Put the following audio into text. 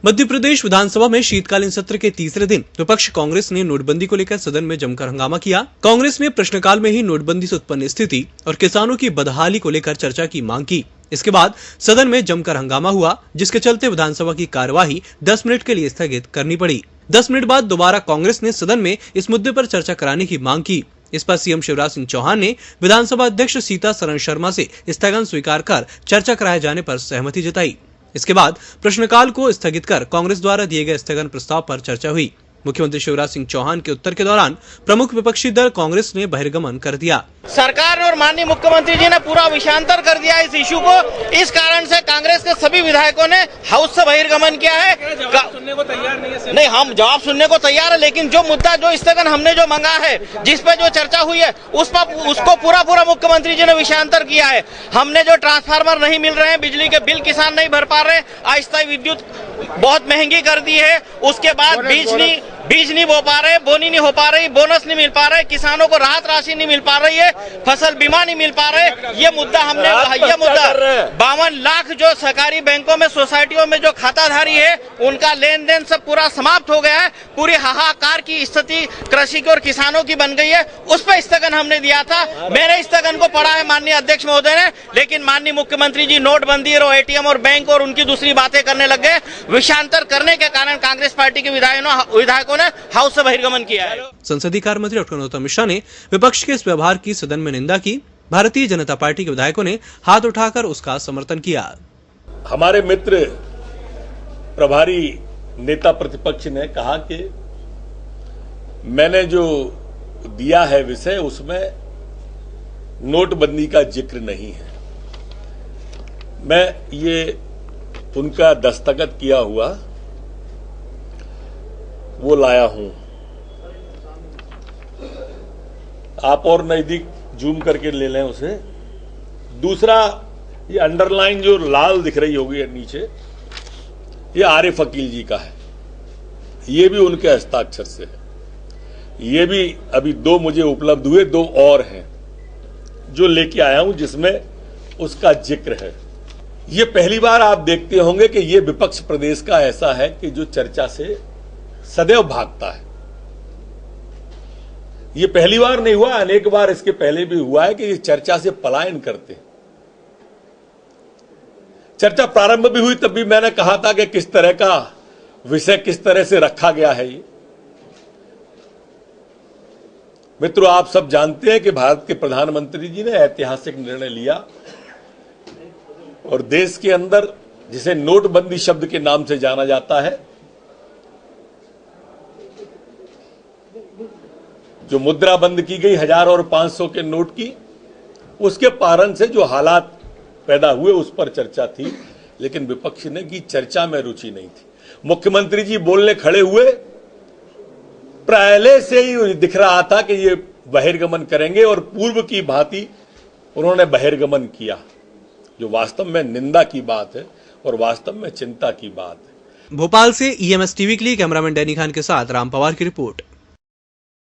मध्य प्रदेश विधानसभा में शीतकालीन सत्र के तीसरे दिन विपक्ष कांग्रेस ने नोटबंदी को लेकर सदन में जमकर हंगामा किया। कांग्रेस ने प्रश्नकाल में ही नोटबंदी से उत्पन्न स्थिति और किसानों की बदहाली को लेकर चर्चा की मांग की। इसके बाद सदन में जमकर हंगामा हुआ, जिसके चलते विधानसभा की कार्यवाही 10 मिनट के लिए स्थगित करनी पड़ी। 10 मिनट बाद दोबारा कांग्रेस ने सदन में इस मुद्दे पर चर्चा कराने की मांग की। इस पर सीएम शिवराज सिंह चौहान ने विधानसभा अध्यक्ष सीतासरन शर्मा से स्थगन स्वीकार कर चर्चा कराए जाने पर सहमति जताई। इसके बाद प्रश्नकाल को स्थगित कर कांग्रेस द्वारा दिए गए स्थगन प्रस्ताव पर चर्चा हुई। मुख्यमंत्री शिवराज सिंह चौहान के उत्तर के दौरान प्रमुख विपक्षी दल कांग्रेस ने बहिर्गमन कर दिया। सरकार और माननीय मुख्यमंत्री जी ने पूरा विषयांतर कर दिया इस इशू को। इस कारण से कांग्रेस के सभी विधायकों ने हाउस से बहिर्गमन किया है। सुनने को तैयार नहीं, हम जवाब सुनने को तैयार है, लेकिन जो मुद्दा, जो स्थगन हमने जो मांगा है, जिस पे जो चर्चा हुई है, उसको पूरा मुख्यमंत्री जी ने विषयांतर किया है। हमने जो ट्रांसफार्मर नहीं मिल रहे हैं, बिजली के बिल किसान नहीं भर पा रहे, अस्थायी विद्युत बहुत महंगी कर दी है, उसके बाद बीज नहीं बो पा रहे, बोनी नहीं हो पा रही, बोनस नहीं मिल पा रहे, किसानों को राहत राशि नहीं मिल पा रही है, फसल बीमा नहीं मिल पा रहे। ये मुद्दा 52 लाख जो सहकारी बैंकों में, सोसाइटियों में जो खाताधारी है, उनका लेन देन सब पूरा समाप्त हो गया है। पूरी हाहाकार की स्थिति कृषि की और किसानों की बन गई है। उस पर स्थगन हमने दिया था। मैंने स्थगन को पढ़ा है माननीय अध्यक्ष महोदय ने, लेकिन माननीय मुख्यमंत्री जी नोटबंदी और एटीएम और बैंक और उनकी दूसरी बातें करने लग गए। विषयांतर करने के कारण कांग्रेस पार्टी के विधायकों ने हाउस से बहिर्गमन किया है। संसदीय कार्य मंत्री डॉक्टर नरोत्तम मिश्रा ने विपक्ष के इस व्यवहार की सदन में निंदा की। भारतीय जनता पार्टी के विधायकों ने हाथ उठाकर उसका समर्थन किया। हमारे मित्र प्रभारी नेता प्रतिपक्ष ने कहा कि मैंने जो दिया है विषय, उसमें नोटबंदी का जिक्र नहीं है। मैं ये उनका दस्तखत किया हुआ वो लाया हूं। आप और नजदीक जूम करके ले लें उसे। दूसरा, ये अंडरलाइन जो लाल दिख रही होगी नीचे, ये आरिफ अकील जी का है। ये भी उनके हस्ताक्षर से है। ये भी अभी 2 मुझे उपलब्ध हुए, 2 और हैं जो लेके आया हूं, जिसमें उसका जिक्र है। ये पहली बार आप देखते होंगे कि ये विपक्ष प्रदेश का ऐसा है कि जो चर्चा से सदैव भागता है। ये पहली बार नहीं हुआ, अनेक बार इसके पहले भी हुआ है कि ये चर्चा से पलायन करते हैं। चर्चा प्रारंभ भी हुई, तब भी मैंने कहा था कि किस तरह का विषय किस तरह से रखा गया है। ये मित्रों, आप सब जानते हैं कि भारत के प्रधानमंत्री जी ने ऐतिहासिक निर्णय लिया और देश के अंदर, जिसे नोटबंदी शब्द के नाम से जाना जाता है, जो मुद्रा बंद की गई 1000 और 500 के नोट की, उसके पारण से जो हालात पैदा हुए उस पर चर्चा थी, लेकिन विपक्ष ने की चर्चा में रुचि नहीं थी। मुख्यमंत्री जी बोलने खड़े हुए, पहले से ही दिख रहा था कि ये बहिर्गमन करेंगे और पूर्व की भांति उन्होंने बहिर्गमन किया, जो वास्तव में निंदा की बात है और वास्तव में चिंता की बात है। भोपाल से EMS टीवी के लिए कैमरामैन डैनी खान के साथ राम पवार की रिपोर्ट।